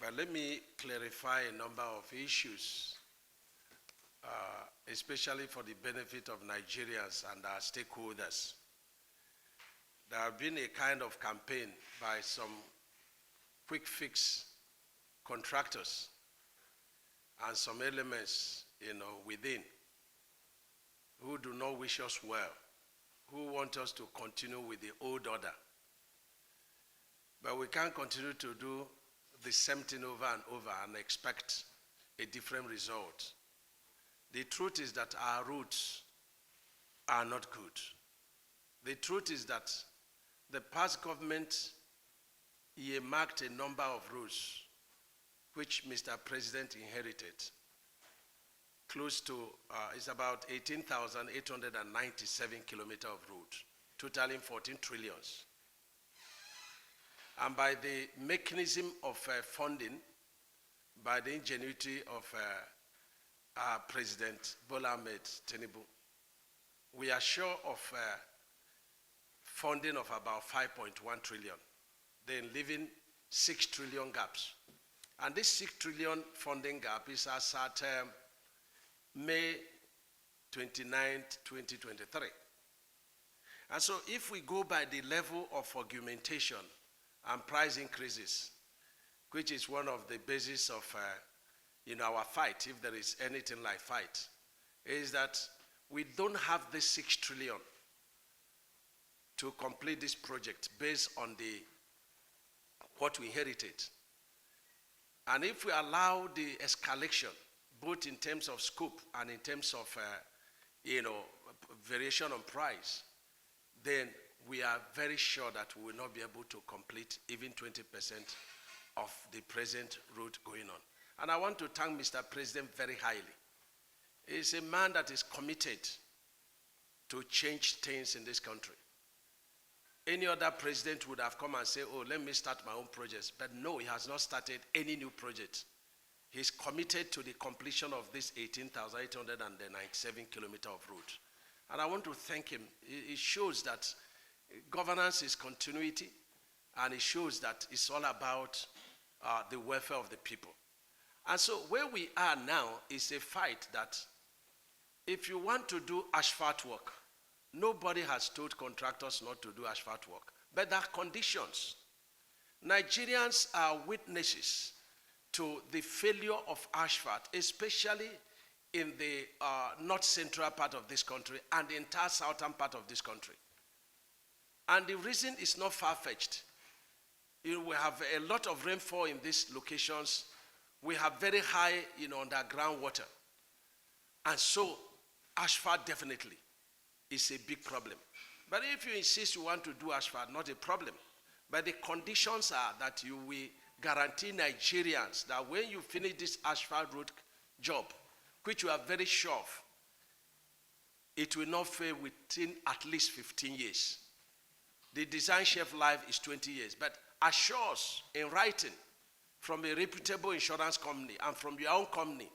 But let me clarify a number of issues, especially for the benefit of Nigerians and our stakeholders. There have been a kind of campaign by some quick fix contractors and some elements, within, who do not wish us well, who want us to continue with the old order. But we can't continue to do the same thing over and over and expect a different result. The truth is that our roads are not good. The truth is that the past government earmarked a number of roads which Mr. President inherited. Close to, it's about 18,897 kilometers of road, totaling 14 trillions. And by the mechanism of funding, by the ingenuity of our President Bola Ahmed Tinubu, we are sure of funding of about 5.1 trillion, then leaving 6 trillion gaps. And this 6 trillion funding gap is as at May 29th, 2023. And so if we go by the level of augmentation and price increases, which is one of the basis of our fight, if there is anything like fight, is that we don't have this 6 trillion to complete this project based on what we inherited. And if we allow the escalation, both in terms of scope and in terms of variation on price, then we are very sure that we will not be able to complete even 20% of the present route going on. And I want to thank Mr. President very highly. He's a man that is committed to change things in this country. Any other president would have come and said, oh, let me start my own projects. But no, he has not started any new project. He's committed to the completion of this 18,897 kilometers of road. And I want to thank him. It shows that governance is continuity, and it shows that it's all about the welfare of the people. And so where we are now is a fight that if you want to do asphalt work, nobody has told contractors not to do asphalt work. But there are conditions. Nigerians are witnesses to the failure of asphalt, especially in the north central part of this country and the entire southern part of this country. And the reason is not far-fetched. We have a lot of rainfall in these locations. We have very high underground water. And so asphalt definitely is a big problem. But if you insist you want to do asphalt, not a problem. But the conditions are that you will guarantee Nigerians that when you finish this asphalt road job, which you are very sure of, it will not fail within at least 15 years. The design shelf life is 20 years, but assure us in writing from a reputable insurance company and from your own company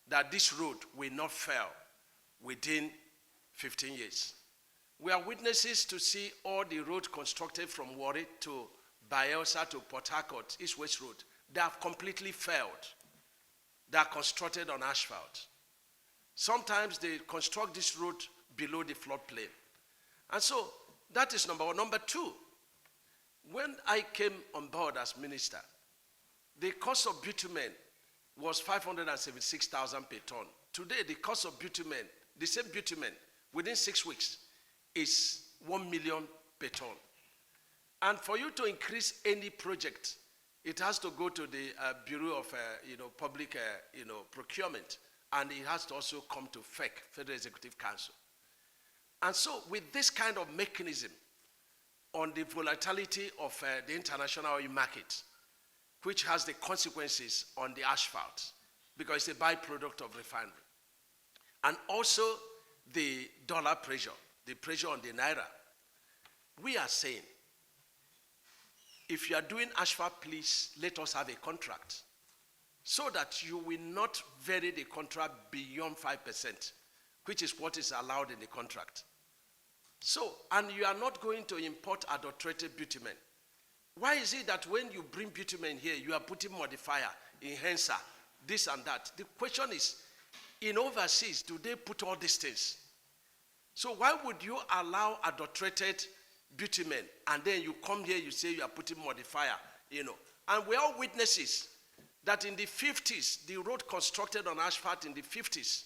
that this road will not fail within 15 years. We are witnesses to see all the roads constructed from Warri to Bayelsa to Port Harcourt, East-West Road. They have completely failed. They are constructed on asphalt. Sometimes they construct this road below the floodplain. And so that is number one. Number two, when I came on board as minister, the cost of bitumen was 576,000 per ton. Today, the cost of bitumen, the same bitumen, within 6 weeks, is 1 million per ton. And for you to increase any project, it has to go to the Bureau of Public Procurement, and it has to also come to FEC, Federal Executive Council. And so with this kind of mechanism on the volatility of the international oil market, which has the consequences on the asphalt, because it's a byproduct of refinery, and also the dollar pressure, the pressure on the naira, we are saying, if you are doing asphalt, please let us have a contract so that you will not vary the contract beyond 5%, which is what is allowed in the contract. So, and you are not going to import adulterated bitumen. Why is it that when you bring bitumen here, you are putting modifier, enhancer, this and that? The question is, in overseas, do they put all these things? So why would you allow adulterated bitumen and then you come here, you say you are putting modifier, And we are witnesses that in the 50s, the road constructed on asphalt in the 50s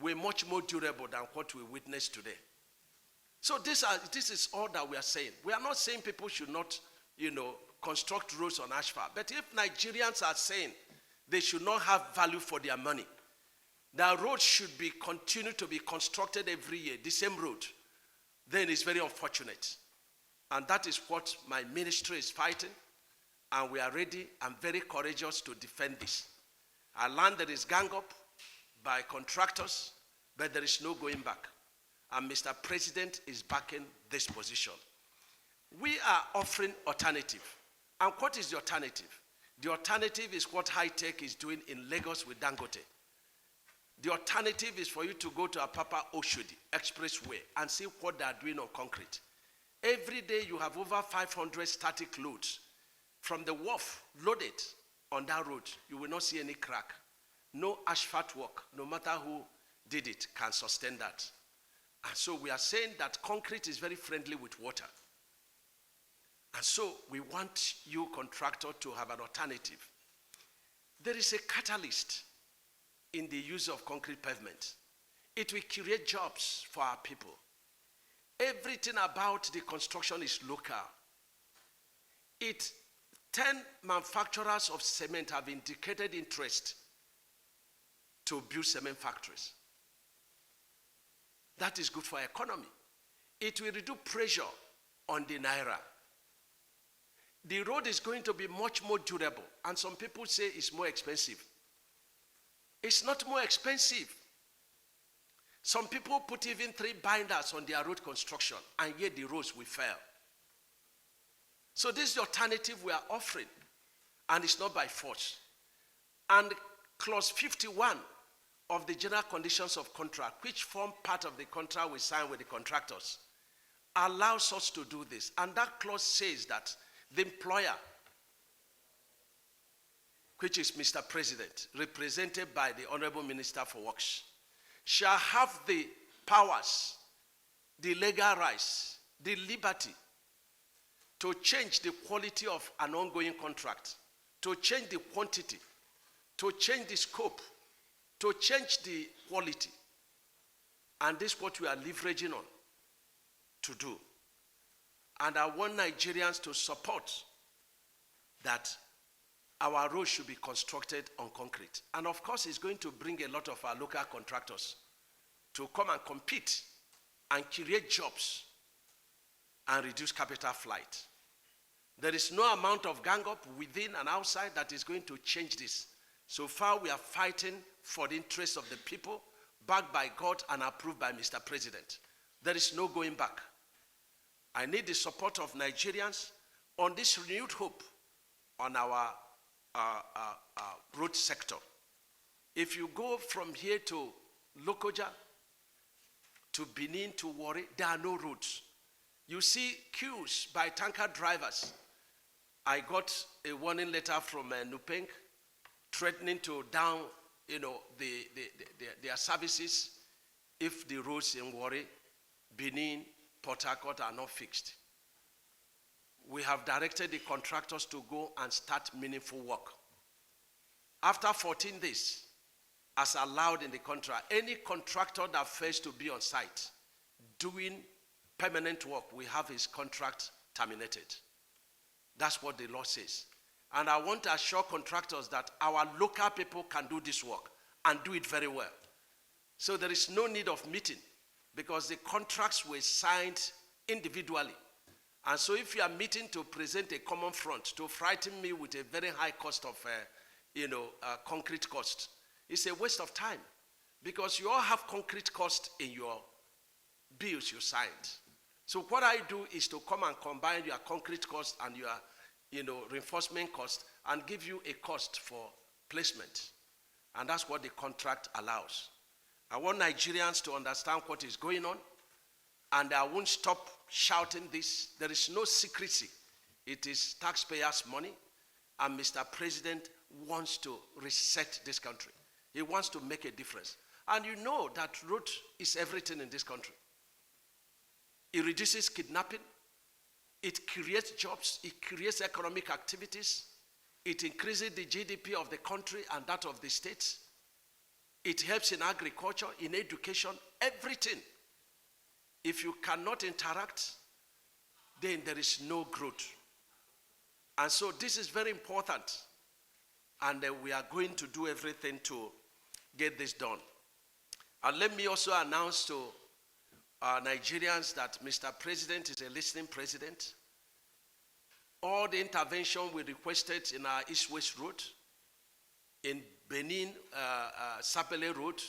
were much more durable than what we witness today. So this is all that we are saying. We are not saying people should not, construct roads on asphalt. But if Nigerians are saying they should not have value for their money, the road should be continue to be constructed every year, the same road, then it's very unfortunate. And that is what my ministry is fighting. And we are ready and very courageous to defend this. Our land that is gang up by contractors, but there is no going back. And Mr. President is backing this position. We are offering alternative. And what is the alternative? The alternative is what High Tech is doing in Lagos with Dangote. The alternative is for you to go to Apapa Oshodi Expressway and see what they are doing on concrete. Every day you have over 500 static loads from the wharf loaded on that road. You will not see any crack. No asphalt work, no matter who did it, can sustain that. And so we are saying that concrete is very friendly with water. And so we want you, contractor, to have an alternative. There is a catalyst in the use of concrete pavement. It will create jobs for our people. Everything about the construction is local. 10 manufacturers of cement have indicated interest to build cement factories. That is good for economy. It will reduce pressure on the naira. The road is going to be much more durable, and some people say it's more expensive. It's not more expensive. Some people put even 3 binders on their road construction, and yet the roads will fail. So this is the alternative we are offering, and it's not by force. And clause 51 of the general conditions of contract, which form part of the contract we sign with the contractors, allows us to do this. And that clause says that the employer, which is Mr. President, represented by the Honorable Minister for Works, shall have the powers, the legal rights, the liberty to change the quality of an ongoing contract, to change the quantity, to change the scope, to change the quality. And this is what we are leveraging on to do. And I want Nigerians to support that our roads should be constructed on concrete. And of course, it's going to bring a lot of our local contractors to come and compete and create jobs and reduce capital flight. There is no amount of gang up within and outside that is going to change this. So far, we are fighting for the interests of the people, backed by God and approved by Mr. President. There is no going back. I need the support of Nigerians on this renewed hope on our road sector. If you go from here to Lokoja, to Benin, to Warri, there are no roads. You see queues by tanker drivers. I got a warning letter from Nupeng threatening to down, their services if the roads in Warri, Benin, Port Harcourt are not fixed. We have directed the contractors to go and start meaningful work. After 14 days, as allowed in the contract, any contractor that fails to be on site doing permanent work, we have his contract terminated. That's what the law says. And I want to assure contractors that our local people can do this work and do it very well. So there is no need of meeting because the contracts were signed individually. And so if you are meeting to present a common front to frighten me with a very high cost of, concrete cost, it's a waste of time because you all have concrete cost in your bills you signed. So what I do is to come and combine your concrete cost and your, reinforcement cost and give you a cost for placement. And that's what the contract allows. I want Nigerians to understand what is going on, and I won't stop shouting this. There is no secrecy It is taxpayers' money, and Mr. President wants to reset this country. He wants to make a difference. And you know that road is everything in this country. It reduces kidnapping. It creates jobs. It creates economic activities. It increases the GDP of the country and that of the states. It helps in agriculture, in education, everything. If you cannot interact, then there is no growth. And so this is very important. And we are going to do everything to get this done. And let me also announce to Nigerians that Mr. President is a listening president. All the intervention we requested in our East-West Road, in Benin, Sapele Road,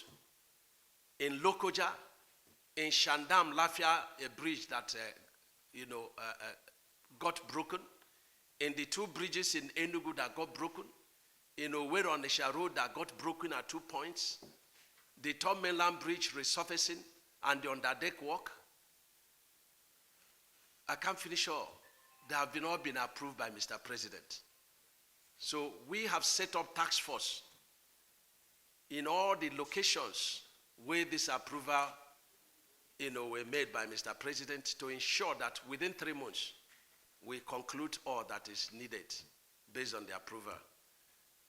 in Lokoja, in Shandam, Lafia, a bridge that got broken, in the two bridges in Enugu that got broken, in Owerri on the Sha Road that got broken at 2 points, the Tom Mainland Bridge resurfacing, and the underdeck work. I can't finish all. They have all been approved by Mr. President. So we have set up task force in all the locations where this approval were made by Mr. President to ensure that within 3 months we conclude all that is needed based on the approval.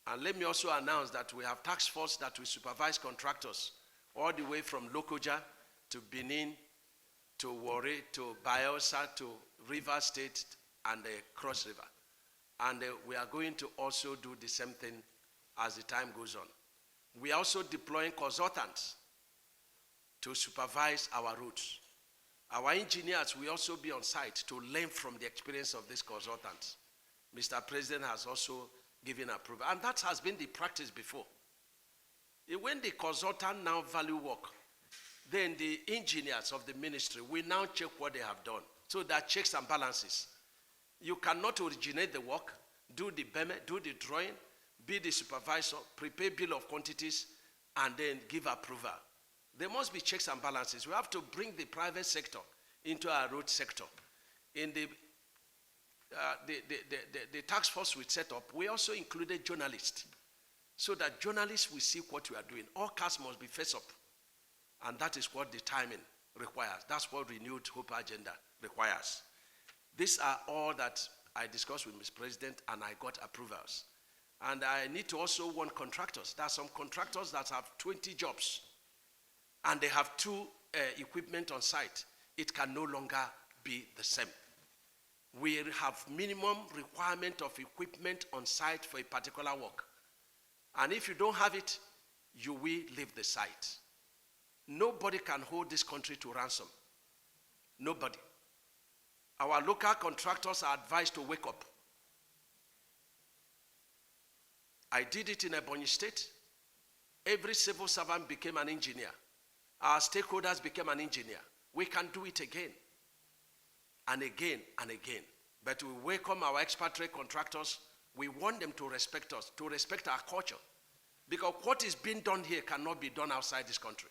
And let me also announce that we have task force that will supervise contractors all the way from Lokoja to Benin, to Warri, to Bayelsa, to River State, and Cross River. And we are going to also do the same thing as the time goes on. We are also deploying consultants to supervise our routes. Our engineers will also be on site to learn from the experience of these consultants. Mr. President has also given approval. And that has been the practice before. When the consultant now value work, then the engineers of the ministry will now check what they have done. So there are checks and balances. You cannot originate the work, do the BEME, do the drawing, be the supervisor, prepare bill of quantities, and then give approval. There must be checks and balances. We have to bring the private sector into our road sector. In the task force we set up, we also included journalists, so that journalists will see what we are doing. All cars must be face up. And that is what the timing requires. That's what Renewed Hope Agenda requires. These are all that I discussed with Mr. President, and I got approvals. And I need to also warn contractors. There are some contractors that have 20 jobs, and they have 2 equipment on site. It can no longer be the same. We have minimum requirement of equipment on site for a particular work. And if you don't have it, you will leave the site. Nobody can hold this country to ransom. Nobody. Our local contractors are advised to wake up. I did it in Ebonyi State. Every civil servant became an engineer. Our stakeholders became an engineer. We can do it again and again and again. But we welcome our expatriate contractors. We want them to respect us, to respect our culture. Because what is being done here cannot be done outside this country.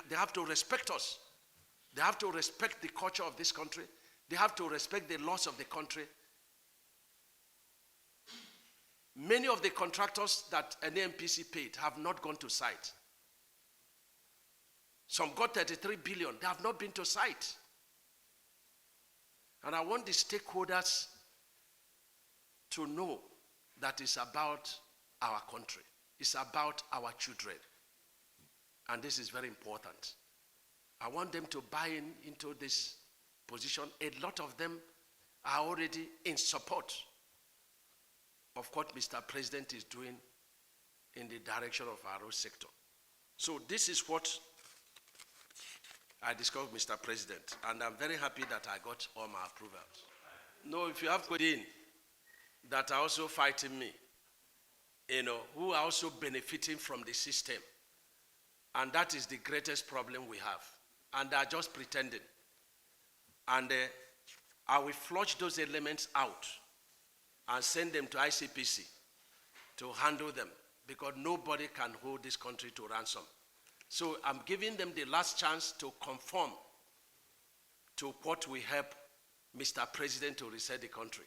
They have to respect us. They have to respect the culture of this country. They have to respect the laws of the country. Many of the contractors that NMPC paid have not gone to site. Some got 33 billion. They have not been to site. And I want the stakeholders to know that it's about our country. It's about our children. And this is very important. I want them to buy into this position. A lot of them are already in support of what Mr. President is doing in the direction of our road sector. So this is what I discussed with Mr. President, and I'm very happy that I got all my approvals. No, if you have Kodin that are also fighting me, who are also benefiting from the system, and that is the greatest problem we have. And they are just pretending. And I will flush those elements out and send them to ICPC to handle them, because nobody can hold this country to ransom. So I'm giving them the last chance to conform to what will help Mr. President to reset the country.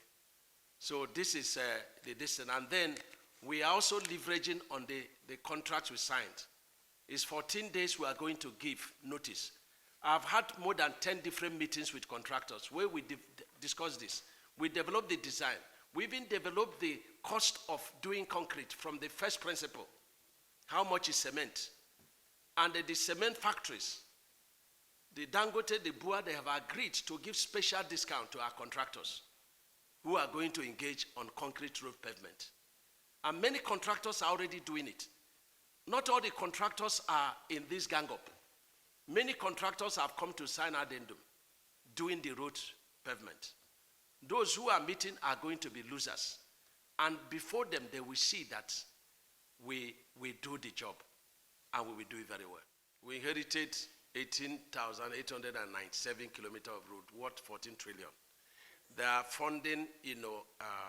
So this is the distance. And then we are also leveraging on the contracts we signed. It's 14 days we are going to give notice. I've had more than 10 different meetings with contractors where we discuss this. We developed the design. We even developed the cost of doing concrete from the first principle. How much is cement? And the cement factories, the Dangote, the Bua, they have agreed to give special discount to our contractors who are going to engage on concrete road pavement. And many contractors are already doing it. Not all the contractors are in this gang up. Many contractors have come to sign addendum doing the road pavement. Those who are meeting are going to be losers. And before them, they will see that we do the job and we will do it very well. We inherited 18,897 kilometers of road, worth 14 trillion. There are funding,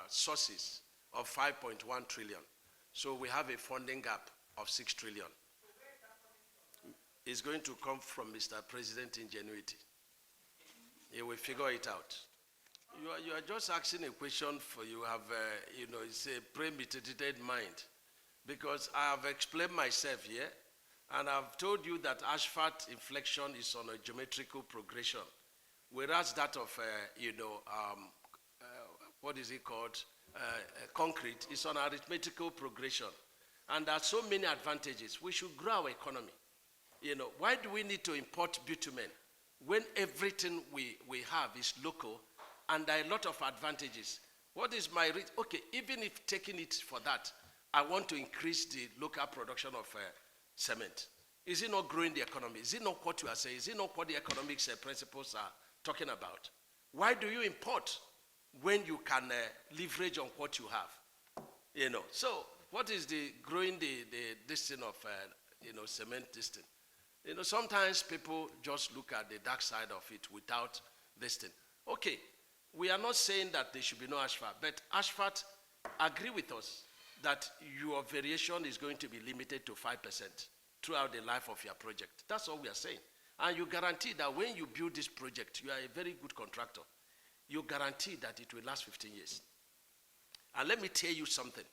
sources of 5.1 trillion. So we have a funding gap of 6 trillion. It's going to come from Mr. President ingenuity. He will figure it out. You are just asking a question for you have, it's a premeditated mind. Because I have explained myself here, and I've told you that asphalt inflection is on a geometrical progression, whereas that of, what is it called, concrete is on arithmetical progression. And there are so many advantages. We should grow our economy. Why do we need to import bitumen when everything we have is local and there are a lot of advantages? What is my reach? Okay, even if taking it for that, I want to increase the local production of cement. Is it not growing the economy? Is it not what you are saying? Is it not what the economics principles are talking about? Why do you import when you can leverage on what you have? So what is the growing this thing of cement this thing? Sometimes people just look at the dark side of it without this thing. Okay, we are not saying that there should be no asphalt, but asphalt, agree with us that your variation is going to be limited to 5% throughout the life of your project. That's all we are saying. And you guarantee that when you build this project, you are a very good contractor. You guarantee that it will last 15 years. And let me tell you something.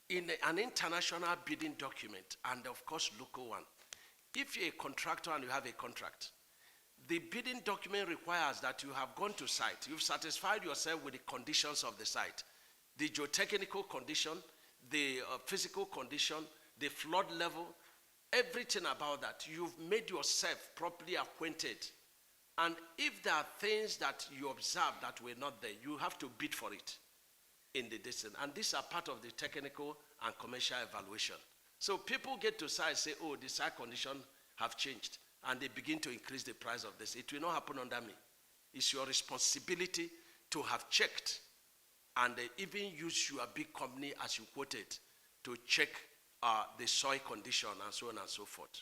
In an international bidding document, and of course local one, if you're a contractor and you have a contract, the bidding document requires that you have gone to site. You've satisfied yourself with the conditions of the site. The geotechnical condition, the physical condition, the flood level, everything about that. You've made yourself properly acquainted. And if there are things that you observe that were not there, you have to bid for it in the distance. And these are part of the technical and commercial evaluation. So people get to site and say, oh, the site condition have changed. And they begin to increase the price of this. It will not happen under me. It's your responsibility to have checked and even use your big company, as you quoted, to check the soil condition and so on and so forth.